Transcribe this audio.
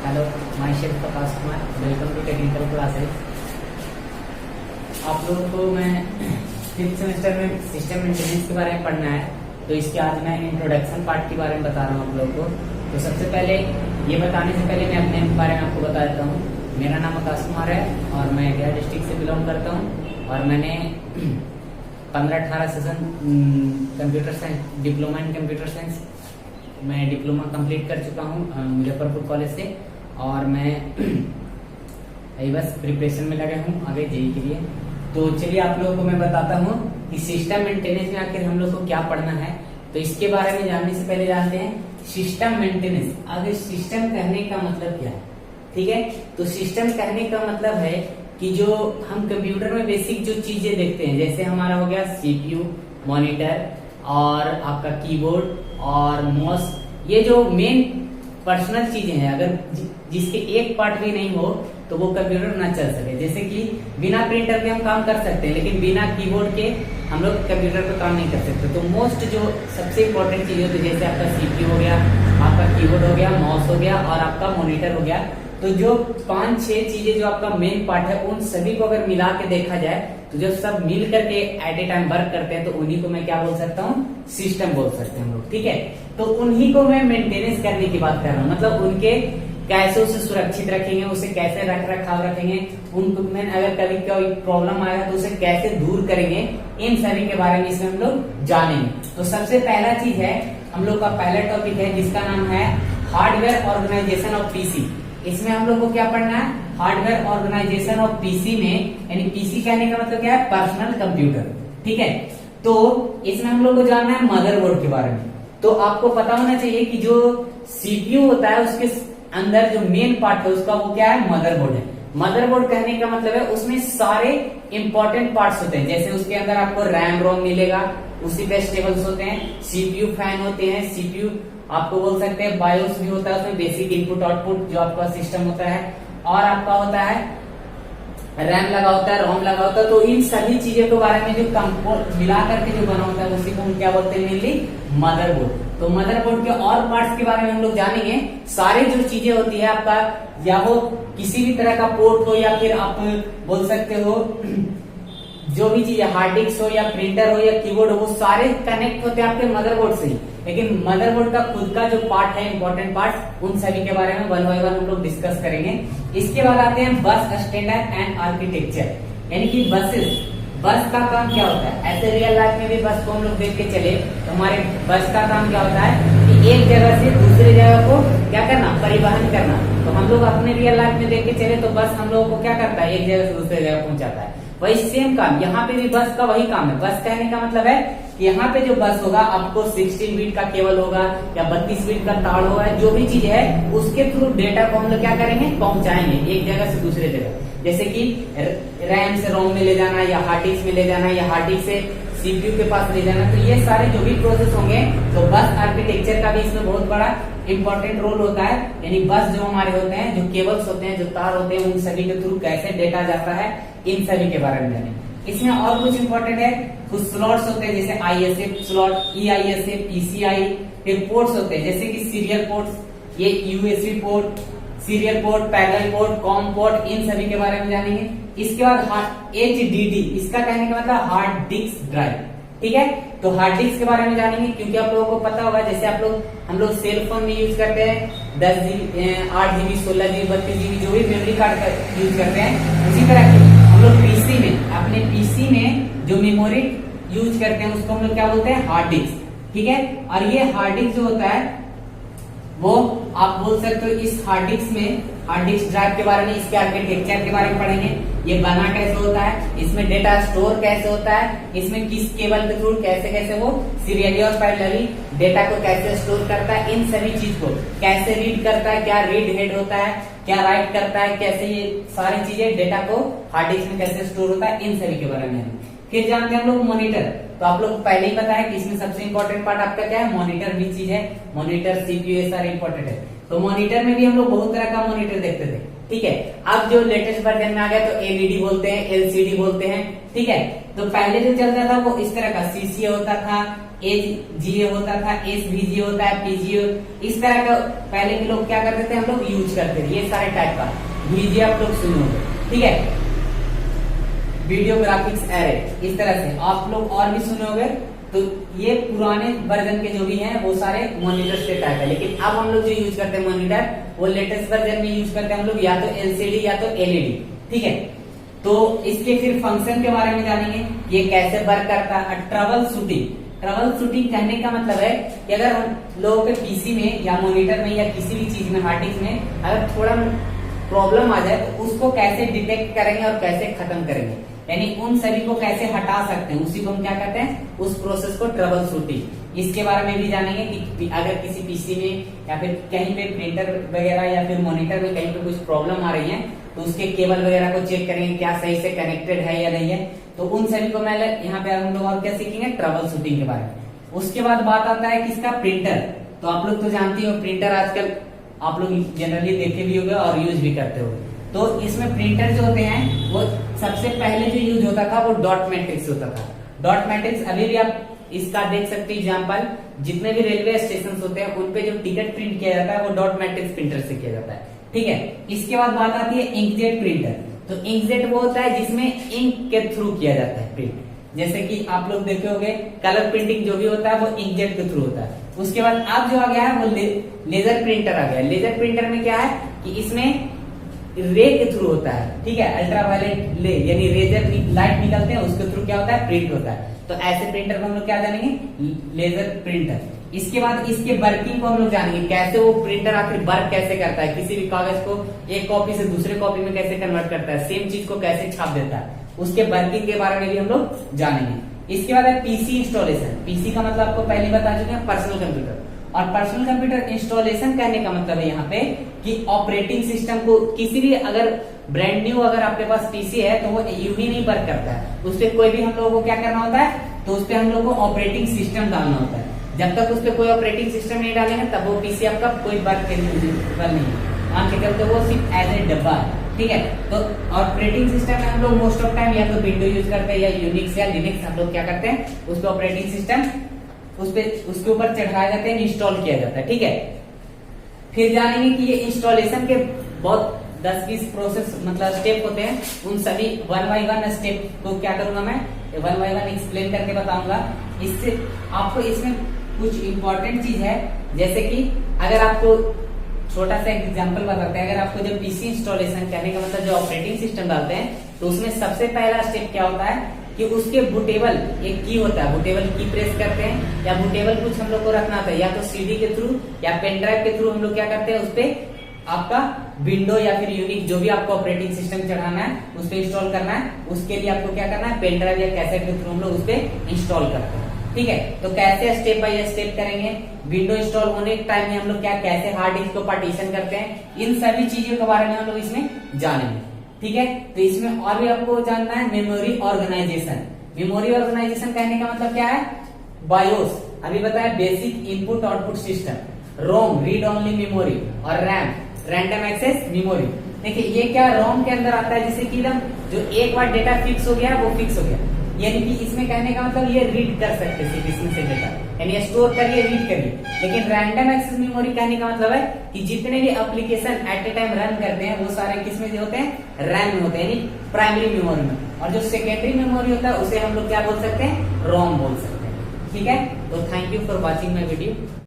Hello, my self Prakash Kumar. Welcome to technical classes. आप लोगों को मैं 5th सेमेस्टर में सिस्टम मेंटेनेंस के बारे में पढ़ना है, तो इसके आज मैं इंट्रोडक्शन पार्ट के बारे में बता रहा हूँ आप लोगों को। तो सबसे पहले ये बताने से पहले मैं अपने बारे में आपको बता देता हूँ। मेरा नाम आकाश कुमार है और मैं गया डिस्ट्रिक्ट से बिलोंग करता हूँ और मैंने 15-18 session computer science diploma in computer science मैं डिप्लोमा कंप्लीट कर चुका हूँ मुजफ्फरपुर कॉलेज से। और मैं अभी बस प्रिपरेशन में लगा हूँ आगे जेई के लिए। तो चलिए आप लोगों को मैं बताता हूँ कि सिस्टम मेंटेनेंस में आखिर हम लोग को क्या पढ़ना है। तो इसके बारे में जानने से पहले जानते हैं सिस्टम मेंटेनेंस। आगे सिस्टम कहने का मतलब क्या है, ठीक है। तो सिस्टम कहने का मतलब है कि जो हम कंप्यूटर में बेसिक जो चीजें देखते हैं, जैसे हमारा हो गया सीपीयू, मॉनिटर और आपका कीबोर्ड और माउस, ये जो मेन पर्सनल चीजें हैं, अगर जिसके एक पार्ट भी नहीं हो तो वो कंप्यूटर ना चल सके। जैसे कि बिना प्रिंटर के हम काम कर सकते हैं, लेकिन बिना कीबोर्ड के हम लोग कंप्यूटर पर काम नहीं कर सकते। तो मोस्ट जो सबसे इम्पोर्टेंट चीज होती है, जैसे आपका सीपीयू हो गया, आपका कीबोर्ड हो गया, माउस हो गया और आपका मॉनिटर हो गया। तो जो 5-6 चीजें जो आपका मेन पार्ट है, उन सभी को अगर मिला के देखा जाए तो जब सब मिल करके एट ए टाइम वर्क करते हैं तो उन्हीं को मैं क्या बोल सकता हूँ, सिस्टम बोल सकते हैं हम लोग, ठीक है। तो उन्हीं को मैं मेंटेनेंस करने की बात कर रहा हूँ, मतलब उनके कैसे उसे सुरक्षित रखेंगे, उसे कैसे रख रखाव रखेंगे, उनको में अगर कभी कोई प्रॉब्लम आएगा तो उसे कैसे दूर करेंगे, इन सभी के बारे में इसमें हम लोग जानेंगे। तो सबसे पहला चीज है, हम लोग का पहला टॉपिक है जिसका नाम है हार्डवेयर ऑर्गेनाइजेशन ऑफ पीसी। इसमें हम लोग को क्या पढ़ना है, हार्डवेयर ऑर्गेनाइजेशन ऑफ पीसी में, यानी पीसी कहने का मतलब क्या है, पर्सनल कंप्यूटर, ठीक है। तो इसमें हम लोग को जानना है मदरबोर्ड के बारे में। तो आपको पता होना चाहिए कि जो सीपीयू होता है उसके अंदर जो मेन पार्ट है उसका वो क्या है, मदरबोर्ड है। मदरबोर्ड कहने का मतलब है उसमें सारे इंपॉर्टेंट पार्ट्स होते हैं। जैसे उसके अंदर आपको रैम रोम मिलेगा, उसी पे स्टेबल्स होते हैं, सीपीयू फैन होते हैं, सीपीयू आपको बोल सकते हैं बायोस भी होता है, उसमें बेसिक इनपुट आउटपुट जो आपका सिस्टम होता है, और आपका होता है रैम लगा होता है, रोम लगा होता है। तो इन सभी चीजों के बारे में जो कंपोनेंट मिला करके जो बना होता है उसी को हम क्या बोलते हैं, मेनली मदरबोर्ड। तो मदरबोर्ड के और पार्ट्स के बारे में हम लोग जानेंगे। सारे जो चीजें होती है आपका, या वो किसी भी तरह का पोर्ट हो या फिर आप बोल सकते हो जो भी चीज है, हार्ड डिस्क हो या प्रिंटर हो या कीबोर्ड हो, वो सारे कनेक्ट होते हैं आपके मदरबोर्ड से ही। लेकिन मदरबोर्ड का खुद का जो पार्ट है, इंपॉर्टेंट पार्ट, उन सभी के बारे में वन बाय वन हम लोग डिस्कस करेंगे। इसके बाद आते हैं बस स्टैंडर्ड एंड आर्किटेक्चर, यानी कि बसेस। बस का काम क्या होता है, ऐसे रियल लाइफ में भी बस को हम लोग देख के चले तो हमारे बस का काम क्या होता है कि एक जगह से दूसरे जगह को क्या करना, परिवहन करना। तो हम लोग अपने रियल लाइफ में देख के चले तो बस हम लोगों को क्या करता है, एक जगह से दूसरे जगह पहुंचाता है। वही सेम काम यहाँ पे भी बस का वही काम है। बस कहने का मतलब है कि यहाँ पे जो बस होगा आपको 16 बीट का केबल होगा या 32 बीट का तार होगा, जो भी चीज है उसके थ्रू डेटा को हम लोग क्या करेंगे, पहुंचाएंगे एक जगह से दूसरे जगह। जैसे कि रैम से रोम में ले जाना, या हार्ड डिस्क में ले जाना, या हार्ड डिस्क से सीपीयू के पास ले जाना। तो ये सारे जो भी प्रोसेस होंगे, तो बस आर्किटेक्चर का भी इसमें बहुत बड़ा इंपॉर्टेंट रोल होता है। यानी बस जो हमारे होते हैं, जो केबल्स होते हैं, जो तार होते हैं, उन सभी के थ्रू कैसे डेटा जाता है, इन सभी के बारे में जानेंगे। इसमें और कुछ इंपॉर्टेंट है, कुछ स्लॉट्स होते हैं जैसे ISA स्लॉट, EISA, PCI। फिर पोर्ट्स होते हैं जैसे कि सीरियल पोर्ट्स, ये USB port, serial port, parallel port, com port, इन सभी के बारे में जानेंगे। इसके बाद HDD, इसका कहने का मतलब हार्ड डिस्क ड्राइव, ठीक है। तो हार्ड डिस्क के बारे में जानेंगे, क्योंकि आप लोगों को पता होगा जैसे हम लोग सेल फोन में यूज करते हैं 10 GB, 8 GB, 16 GB, 32 GB जो भी मेमोरी कार्ड का यूज करते हैं, उसी तरह के हम लोग पीसी में, अपने पीसी में जो मेमोरी यूज करते हैं उसको हम लोग क्या बोलते हैं, हार्ड डिस्क, ठीक है। और ये हार्ड डिस्क जो होता है वो आप बोल सकते हो, इस हार्ड डिस्क में, हार्ड डिस्क ड्राइव के बारे में, इसके आर्किटेक्चर के बारे में पढ़ेंगे। ये बना कैसे होता है, इसमें डेटा स्टोर कैसे होता है, इसमें किस केबल के थ्रू कैसे कैसे वो सीरियली और पैरेलली डेटा को कैसे स्टोर करता है, इन सभी चीज को कैसे रीड करता है, क्या रीड हेड होता है, क्या राइट करता है, कैसे ये सारी चीजें डेटा को हार्ड डिस्क में कैसे स्टोर होता है, इन सभी के बारे में। फिर जानते हैं हम लोग मॉनिटर। तो आप लोग को पहले ही पता है कि इसमें सबसे इंपॉर्टेंट पार्ट आपका क्या है, मॉनिटर भी चीज है। मॉनिटर, सीपीयू, ये सारे इंपॉर्टेंट है। तो मॉनिटर में भी हम लोग बहुत तरह का मॉनिटर देखते थे, ठीक है। अब जो लेटेस्ट वर्जन में आ गया तो एलईडी बोलते हैं, एलसीडी बोलते हैं, ठीक है। तो पहले जो चलता था वो इस तरह का CCA होता था, AGA होता था, SVGA होता है, PGA, इस तरह का पहले के लोग क्या करते थे, हम लोग यूज करते थे ये सारे टाइप का। VGA आप लोग सुने होंगे, ठीक है, वीडियो ग्राफिक्स एरे, इस तरह से आप लोग और भी सुने होंगे। तो ये पुराने वर्जन के जो भी हैं वो सारे मॉनिटर से टाइप है, लेकिन अब हम लोग जो यूज करते हैं मॉनिटर वो लेटेस्ट वर्जन में यूज करते हैं हम लोग, या तो LCD या तो LED, ठीक है। तो इसके फिर फंक्शन के बारे में जानेंगे, ये कैसे वर्क करता है। ट्रबल शूटिंग कहने का मतलब है कि अगर हम लोगों के पीसी में या मॉनिटर में या किसी भी चीज में, हार्ड डिस्क में अगर थोड़ा प्रॉब्लम आ जाए तो उसको कैसे डिटेक्ट करेंगे और कैसे खत्म करेंगे, यानी उन सभी को कैसे हटा सकते हैं, उसी को हम क्या कहते हैं, उस प्रोसेस को ट्रबल शूटिंग। इसके बारे में भी जानेंगे कि अगर किसी पीसी में या फिर कहीं पे प्रिंटर वगैरह या फिर मॉनिटर में कहीं पे कुछ प्रॉब्लम आ रही है तो उसके केबल वगैरह को चेक करेंगे क्या सही से कनेक्टेड है या नहीं है। तो उन सभी को मैं यहाँ पे हम लोग और क्या सीखेंगे, ट्रबल शूटिंग के बारे में। उसके बाद बात आता है किसका, प्रिंटर। तो आप लोग तो जानते हो प्रिंटर आजकल आप लोग जनरली देखे भी होंगे और यूज भी करते होंगे। तो इसमें प्रिंटर जो होते हैं वो सबसे पहले जो यूज होता था वो डॉट मैट्रिक्स होता था। डॉट मैट्रिक्स अभी भी आप इसका देख सकते हैं एग्जाम्पल, जितने भी रेलवे स्टेशन होते हैं उनपे जो टिकट प्रिंट किया जाता है वो डॉट मैट्रिक्स प्रिंटर से किया जाता है, ठीक है। इसके बाद बात आती है इंकजेट प्रिंटर। तो इंकजेट वो होता है जिसमें इंक के थ्रू किया जाता है प्रिंट, जैसे कि आप लोग देखे होंगे कलर प्रिंटिंग जो भी होता है वो इंकजेट के थ्रू होता है। उसके बाद अब जो आ गया है वो लेजर प्रिंटर आ गया। लेजर प्रिंटर में क्या है कि इसमें रे के थ्रू होता है, ठीक है, अल्ट्रावायलेट ले यानी रेजर लाइट निकलते हैं उसके थ्रू क्या होता है, प्रिंट होता है। तो ऐसे प्रिंटर को हम लोग क्या जानेंगे, लेजर प्रिंटर। इसके बाद इसके वर्किंग को हम लोग जानेंगे, कैसे वो प्रिंटर आखिर वर्क कैसे करता है, किसी भी कागज को एक कॉपी से दूसरे कॉपी में कैसे कन्वर्ट करता है, सेम चीज को कैसे छाप देता है, उसके वर्किंग के बारे में भी हम लोग जानेंगे। इसके बाद है पीसी इंस्टॉलेशन। पीसी का मतलब आपको पहले बता चुके हैं, पर्सनल कंप्यूटर। और पर्सनल कंप्यूटर इंस्टॉलेशन कहने का मतलब है यहाँ पे कि ऑपरेटिंग सिस्टम को किसी भी अगर ब्रांड न्यू अगर आपके पास पीसी है तो वो यूं ही नहीं वर्क करता है, उस पर कोई भी हम लोगों को क्या करना होता है, तो उस पर हम लोग को ऑपरेटिंग सिस्टम डालना होता है। जब तक उस पर कोई ऑपरेटिंग सिस्टम नहीं डालेंगे तब वो पीसी आपका कोई वर्क नहीं, मान के चलते वो सिर्फ एज ए डब्बा है, ठीक है। तो ऑपरेटिंग सिस्टम में हम लोग मोस्ट ऑफ टाइम या तो विंडो यूज करते हैं या यूनिक्स या लिनक्स, हम लोग क्या करते हैं उस पर ऑपरेटिंग सिस्टम उसके ऊपर चढ़ाया जाते हैं, इंस्टॉल किया जाता है, ठीक है। फिर जानेंगे कि ये इंस्टॉलेशन के बहुत 10-20 प्रोसेस मतलब स्टेप होते हैं, उन सभी 1 बाय 1 स्टेप को क्या करूंगा मैं 1 बाय 1 एक्सप्लेन करके बताऊंगा। इससे आपको इसमें कुछ इंपॉर्टेंट चीज है, जैसे कि अगर आपको छोटा सा एग्जांपल बताते हैं, अगर आपको जो पीसी इंस्टॉलेशन कहने का मतलब जो ऑपरेटिंग सिस्टम डालते हैं तो उसमें सबसे पहला स्टेप क्या होता है कि उसके बूटेबल एक की होता है, बूटेबल की प्रेस करते हैं, या बूटेबल कुछ हम लोग को रखना होता है, या तो सीडी के थ्रू या पेन ड्राइव के थ्रू हम लोग क्या करते हैं उस पे आपका विंडो या फिर यूनिक जो भी आपको ऑपरेटिंग सिस्टम चढ़ाना है उस पे इंस्टॉल करना है, उसके लिए आपको क्या करना है पेन ड्राइव या कैसेट के थ्रू हम लोग उस पे इंस्टॉल करते हैं, ठीक है। तो कैसे स्टेप बाय स्टेप करेंगे, विंडो इंस्टॉल होने के टाइम में हम लोग क्या कैसे हार्ड डिस्क को पार्टीशन करते हैं, इन सभी चीजों के बारे में हम लोग इसमें जानेंगे, ठीक है। तो इसमें और भी आपको जानना है मेमोरी ऑर्गेनाइजेशन। मेमोरी ऑर्गेनाइजेशन कहने का मतलब क्या है, बायोस अभी बताया, बेसिक इनपुट आउटपुट सिस्टम, रोम रीड ओनली मेमोरी, और रैम रैंडम एक्सेस मेमोरी। देखिए ये क्या रोम के अंदर आता है, जिसे कि जो एक बार डेटा फिक्स हो गया वो फिक्स हो गया, यानी कि इसमें कहने का मतलब ये रीड कर सकते हैं सिर्फ इसमें से डेटा, यानी स्टोर करिए रीड करिए। लेकिन रैंडम एक्सेस मेमोरी कहने का मतलब है कि जितने भी application at A time run करते हैं वो सारे किस में होते हैं, रैम में होते हैं, यानी प्राइमरी मेमोरी में। और जो सेकेंडरी मेमोरी होता है उसे हम लोग क्या बोल सकते हैं, रोम बोल सकते हैं, ठीक है। तो thank you for watching my video.